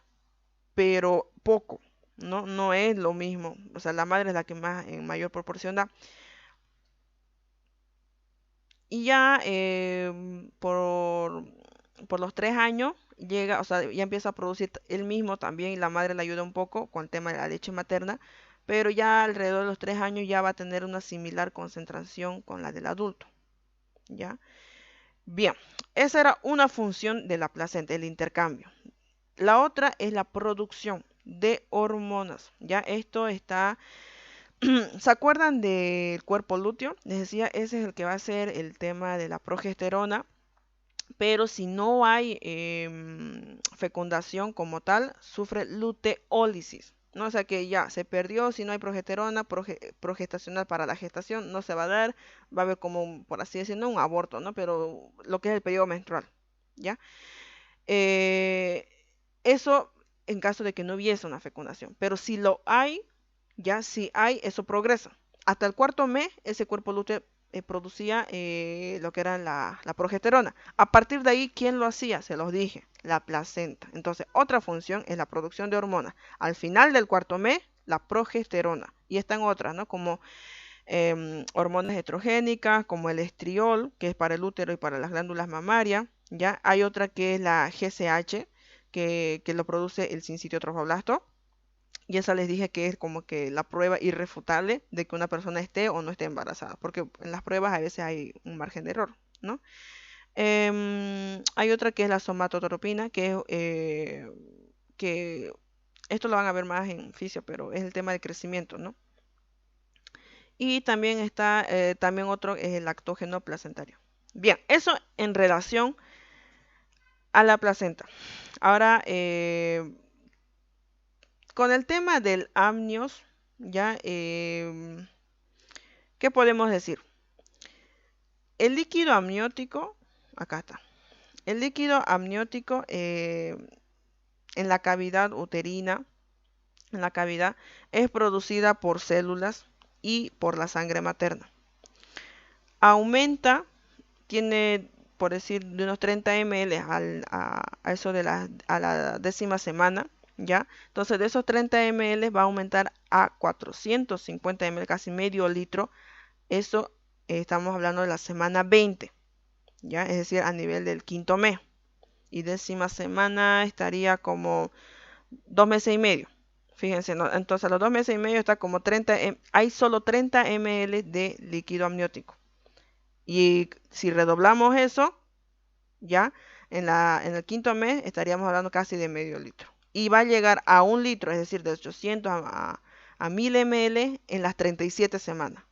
pero poco, ¿no? No es lo mismo. O sea, la madre es la que más, en mayor proporción da. Y ya por los 3 años llega, o sea, ya empieza a producir él mismo también y la madre le ayuda un poco con el tema de la leche materna, pero ya alrededor de los 3 años ya va a tener una similar concentración con la del adulto, ¿ya? Bien, esa era una función de la placenta, el intercambio. La otra es la producción de hormonas. Ya esto está, ¿se acuerdan del cuerpo lúteo? Les decía, ese es el que va a ser el tema de la progesterona, pero si no hay fecundación como tal, sufre luteólisis. ¿No? O sea que ya se perdió, si no hay progesterona progestacional para la gestación, no se va a dar, va a haber como, por así decirlo, un aborto, ¿no? Pero lo que es el periodo menstrual, ¿ya? Eh, Eso en caso de que no hubiese una fecundación. Pero si lo hay, ya si hay, eso progresa. Hasta el 4.º mes, ese cuerpo lúteo producía lo que era la progesterona. A partir de ahí, ¿quién lo hacía? Se los dije, la placenta. Entonces, otra función es la producción de hormonas. Al final del 4.º mes, la progesterona. Y están otras, ¿no? Como hormonas estrogénicas, como el estriol, que es para el útero y para las glándulas mamarias. Ya hay otra que es la GCH, que lo produce el sincitio trofoblasto. Y esa les dije que es como que la prueba irrefutable de que una persona esté o no esté embarazada, porque en las pruebas a veces hay un margen de error, ¿no? Hay otra que es la somatotropina, que esto lo van a ver más en fisio, pero es el tema del crecimiento, ¿no? Y también está, también otro es el lactógeno placentario. Bien, eso en relación a la placenta. Ahora, con el tema del amnios, ya, ¿qué podemos decir? El líquido amniótico, acá está. El líquido amniótico en la cavidad uterina, en la cavidad, es producida por células y por la sangre materna. Aumenta, tiene, por decir, de unos 30 ml a eso de a la 10ª semana, ¿ya? Entonces, de esos 30 ml va a aumentar a 450 ml, casi medio litro. Eso estamos hablando de la semana 20, ¿ya? Es decir, a nivel del quinto mes. Y 10ª semana estaría como 2 meses y medio. Fíjense, ¿no? Entonces a los 2 meses y medio está como 30, hay solo 30 ml de líquido amniótico. Y si redoblamos eso, ya en el quinto mes estaríamos hablando casi de medio litro. Y va a llegar a 1 litro, es decir, de 800 a 1000 ml en las 37 semanas.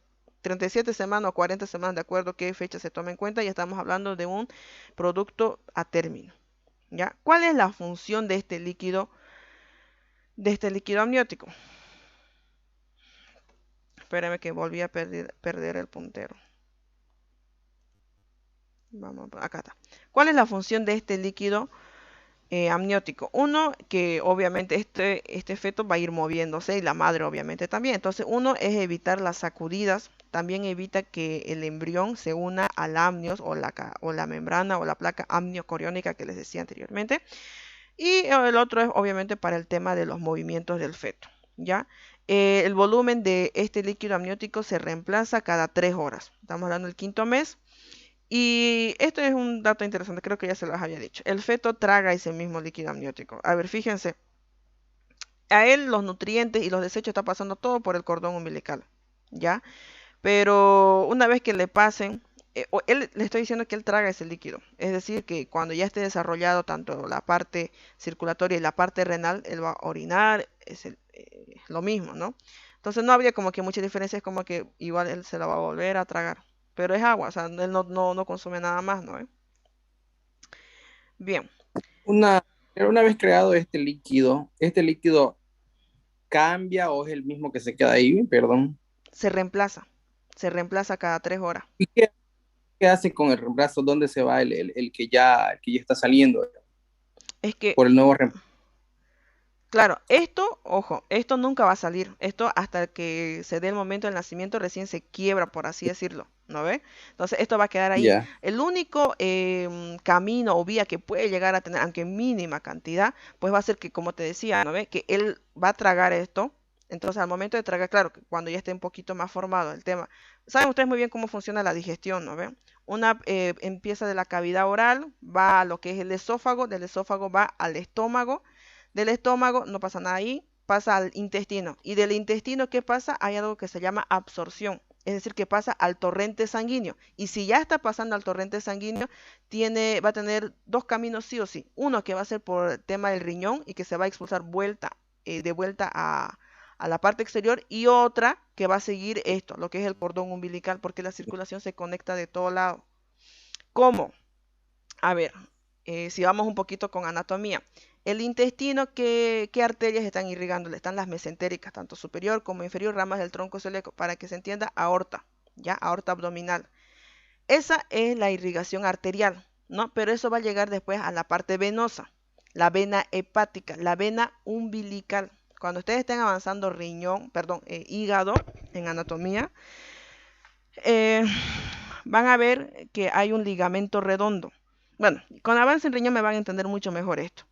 37 semanas o 40 semanas, de acuerdo a qué fecha se tome en cuenta, ya estamos hablando de un producto a término. ¿Ya? ¿Cuál es la función de este líquido amniótico? Espérame que volví a perder el puntero. Vamos, acá está. ¿Cuál es la función de este líquido amniótico? Uno, que obviamente este feto va a ir moviéndose y la madre obviamente también. Entonces, uno es evitar las sacudidas. También evita que el embrión se una al amnios o la membrana o la placa amniocoriónica que les decía anteriormente. Y el otro es obviamente para el tema de los movimientos del feto, ¿ya? El volumen de este líquido amniótico se reemplaza cada 3 horas. Estamos hablando del quinto mes. Y esto es un dato interesante, creo que ya se los había dicho. El feto traga ese mismo líquido amniótico. A ver, fíjense, a él los nutrientes y los desechos está pasando todo por el cordón umbilical, ¿ya? Pero una vez que le pasen, él, le estoy diciendo que él traga ese líquido. Es decir, que cuando ya esté desarrollado tanto la parte circulatoria y la parte renal, él va a orinar, lo mismo, ¿no? Entonces no habría como que mucha diferencia, es como que igual él se la va a volver a tragar. Pero es agua, o sea, él no consume nada más, ¿no? Bien, Una, una vez creado este líquido cambia o es el mismo que se queda ahí, perdón. se reemplaza, se reemplaza cada 3 horas. ¿Y qué hace con el reemplazo? ¿Dónde se va el que ya está saliendo Es que por el nuevo reemplazo? claro, esto, ojo, esto nunca va a salir. Esto hasta que se dé el momento del nacimiento recién se quiebra, por así decirlo, ¿no ve? Entonces esto va a quedar ahí. Ya, El único camino o vía que puede llegar a tener, aunque mínima cantidad, pues va a ser que, como te decía, ¿no ve? Que él va a tragar esto. Entonces al momento de tragar, claro, que cuando ya esté un poquito más formado el tema. Saben ustedes muy bien cómo funciona la digestión, ¿no ve? Una empieza de la cavidad oral, va a lo que es el esófago, del esófago va al estómago, del estómago no pasa nada ahí, pasa al intestino. Y del intestino, ¿qué pasa? Hay algo que se llama absorción. Es decir, que pasa al torrente sanguíneo. Y si ya está pasando al torrente sanguíneo, va a tener dos caminos sí o sí. Uno que va a ser por el tema del riñón y que se va a expulsar de vuelta a la parte exterior. Y otra que va a seguir esto, lo que es el cordón umbilical, porque la circulación se conecta de todo lado. ¿Cómo? A ver, si vamos un poquito con anatomía. El intestino, ¿qué arterias están irrigándole? Están las mesentéricas, tanto superior como inferior, ramas del tronco celíaco, para que se entienda, aorta, ¿ya? Aorta abdominal. Esa es la irrigación arterial, ¿no? Pero eso va a llegar después a la parte venosa, la vena hepática, la vena umbilical. Cuando ustedes estén avanzando hígado en anatomía, eh, van a ver que hay un ligamento redondo. Bueno, con avance en riñón me van a entender mucho mejor esto.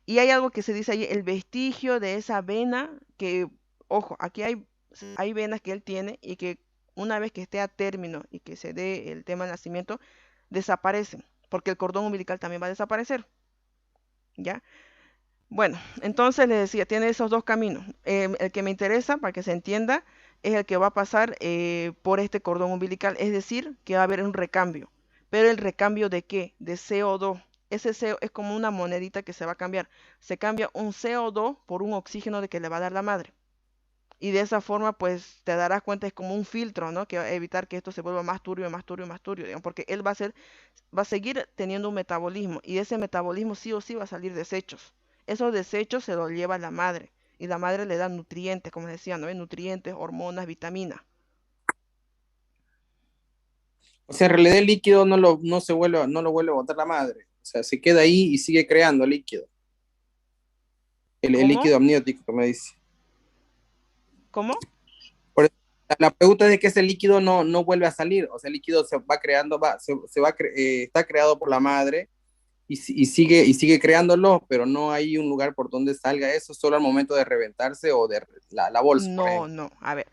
Y hay algo que se dice ahí, el vestigio de esa vena que Ojo, aquí hay venas que él tiene y que una vez que esté a término y que se dé el tema del nacimiento, desaparecen, porque el cordón umbilical también va a desaparecer, ¿ya? Bueno, entonces les decía, tiene esos dos caminos. El que me interesa, para que se entienda, es el que va a pasar por este cordón umbilical, es decir, que va a haber un recambio. ¿Pero el recambio de qué? De CO2. Ese CO es como una monedita que se va a cambiar. Se cambia un CO2 por un oxígeno de que le va a dar la madre. Y de esa forma, pues te darás cuenta, es como un filtro, ¿no? Que va a evitar que esto se vuelva más turbio, más turbio, más turbio, digamos, porque él va a seguir teniendo un metabolismo y de ese metabolismo sí o sí va a salir desechos. Esos desechos se los lleva la madre y la madre le da nutrientes, como decía, ¿no? Nutrientes, hormonas, vitaminas. O sea, en realidad el líquido no lo vuelve a botar la madre. O sea, se queda ahí y sigue creando líquido. El ¿Cómo? líquido amniótico que me dice. ¿Cómo? Por eso, la pregunta es de que ese líquido no vuelve a salir. O sea, el líquido se va creando, está creado por la madre y sigue creándolo, pero no hay un lugar por donde salga eso, solo al momento de reventarse o de la bolsa, por No, ejemplo. no. A ver,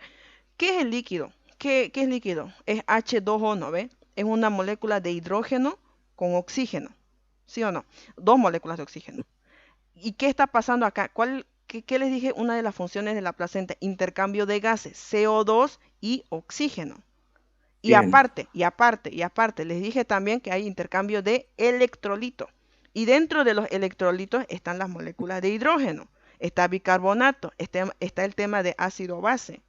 ¿qué es el líquido? ¿Qué es líquido? Es H2O, ¿no ve? Es una molécula de hidrógeno con oxígeno. ¿Sí o no? Dos moléculas de oxígeno. ¿Y qué está pasando acá? ¿Qué les dije? Una de las funciones de la placenta, intercambio de gases, CO2 y oxígeno. Bien. Y aparte, les dije también que hay intercambio de electrolitos. Y dentro de los electrolitos están las moléculas de hidrógeno, está bicarbonato, está el tema de ácido base.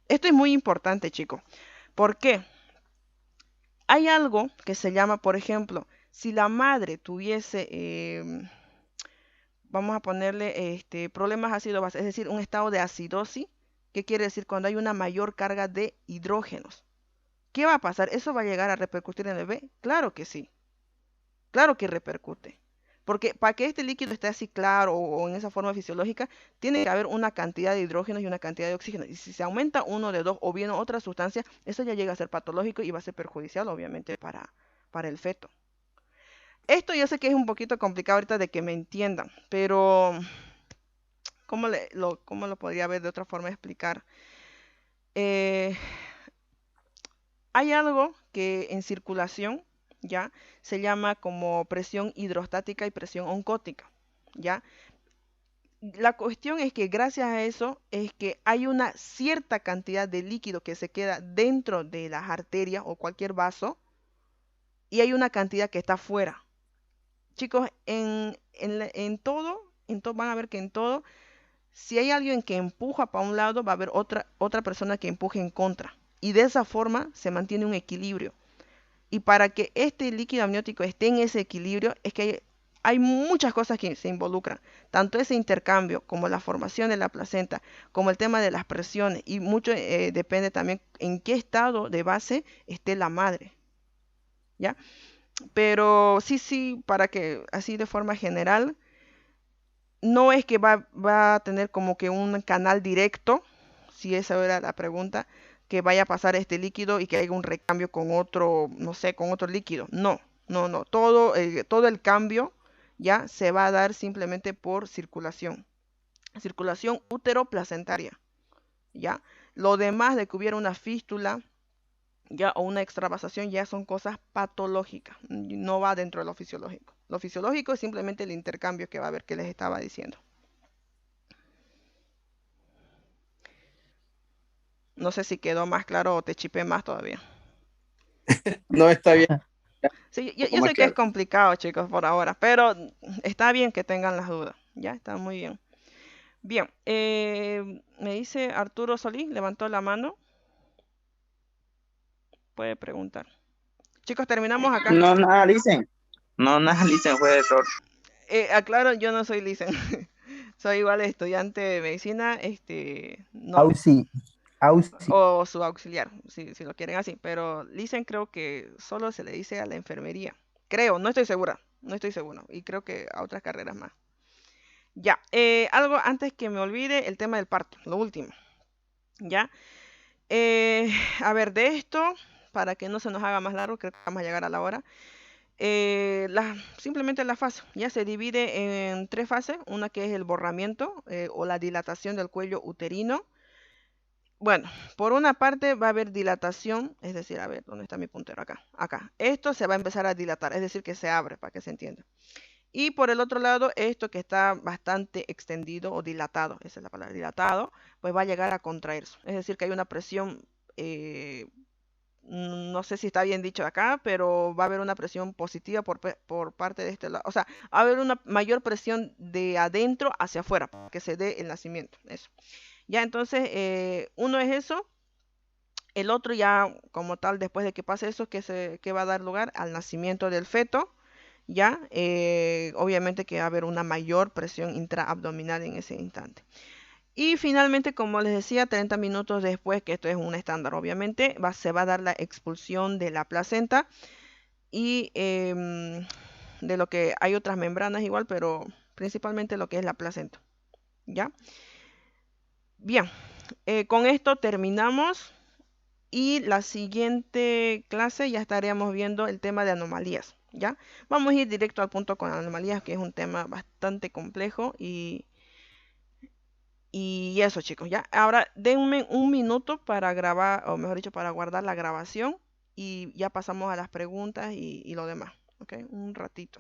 Esto es muy importante, chicos. ¿Por qué? Hay algo que se llama, por ejemplo, si la madre tuviese vamos a ponerle problemas ácido base, es decir, un estado de acidosis. ¿Qué quiere decir? Cuando hay una mayor carga de hidrógenos. ¿Qué va a pasar? ¿Eso va a llegar a repercutir en el bebé? Claro que sí, claro que repercute. Porque para que este líquido esté así claro o en esa forma fisiológica, tiene que haber una cantidad de hidrógenos y una cantidad de oxígeno. Y si se aumenta uno de dos o bien otra sustancia, eso ya llega a ser patológico y va a ser perjudicial, obviamente, para el feto. Esto yo sé que es un poquito complicado ahorita de que me entiendan, pero ¿cómo lo podría ver de otra forma de explicar? Eh, Hay algo que en circulación ya se llama como presión hidrostática y presión oncótica, ¿ya? La cuestión es que gracias a eso es que hay una cierta cantidad de líquido que se queda dentro de las arterias o cualquier vaso y hay una cantidad que está fuera. Chicos, van a ver que en todo, si hay alguien que empuja para un lado, va a haber otra persona que empuje en contra. Y de esa forma se mantiene un equilibrio. Y para que este líquido amniótico esté en ese equilibrio, es que hay muchas cosas que se involucran. Tanto ese intercambio como la formación de la placenta, como el tema de las presiones. Y mucho depende también en qué estado de base esté la madre. ¿Ya? Pero sí, para que así de forma general, no es que va a tener como que un canal directo, si esa era la pregunta, que vaya a pasar este líquido y que haya un recambio con otro, no sé, con otro líquido. No, no, no. Todo el cambio ya se va a dar simplemente por circulación. Circulación útero-placentaria, ¿ya? Lo demás de que hubiera una fístula, ya, o una extravasación, ya son cosas patológicas. No va dentro de lo fisiológico. Lo fisiológico es simplemente el intercambio que va a haber que les estaba diciendo. No sé si quedó más claro o te chipé más todavía. No está bien, ya, Sí, un poco yo más sé que es claro. complicado, chicos, por ahora, pero está bien que tengan las dudas. Ya, está muy bien. Bien, me dice Arturo Solís, levantó la mano. Puede preguntar. Chicos, terminamos acá. No analicen, no analicen, fue error. Aclaro, yo no soy licen. Soy igual estudiante de medicina, no, Auxi, Auxi. o su auxiliar, si lo quieren así. Pero licen creo que solo se le dice a la enfermería. Creo, no estoy segura, no estoy seguro. Y creo que a otras carreras más. Ya, algo antes que me olvide, el tema del parto, lo último. Ya, a ver, de esto, para que no se nos haga más largo, creo que vamos a llegar a la hora. simplemente la fase, ya se divide en 3 fases, una que es el borramiento o la dilatación del cuello uterino. Bueno, por una parte va a haber dilatación, es decir, a ver, ¿dónde está mi puntero? Acá, acá. Esto se va a empezar a dilatar, es decir, que se abre, para que se entienda. Y por el otro lado, esto que está bastante extendido o dilatado, esa es la palabra, dilatado, pues va a llegar a contraerse. Es decir, que hay una presión, no sé si está bien dicho acá, pero va a haber una presión positiva por parte de este lado. O sea, va a haber una mayor presión de adentro hacia afuera, para que se dé el nacimiento. Eso. Ya, entonces, uno es eso. El otro ya, como tal, después de que pase eso, que va a dar lugar al nacimiento del feto. Ya, obviamente que va a haber una mayor presión intraabdominal en ese instante. Y finalmente, como les decía, 30 minutos después, que esto es un estándar, obviamente, se va a dar la expulsión de la placenta y de lo que hay otras membranas igual, pero principalmente lo que es la placenta. ¿Ya? Bien, con esto terminamos y la siguiente clase ya estaríamos viendo el tema de anomalías. ¿Ya? Vamos a ir directo al punto con anomalías, que es un tema bastante complejo y eso, chicos, ya. Ahora denme un minuto para grabar, o mejor dicho, para guardar la grabación y ya pasamos a las preguntas y lo demás. ¿Ok? Un ratito.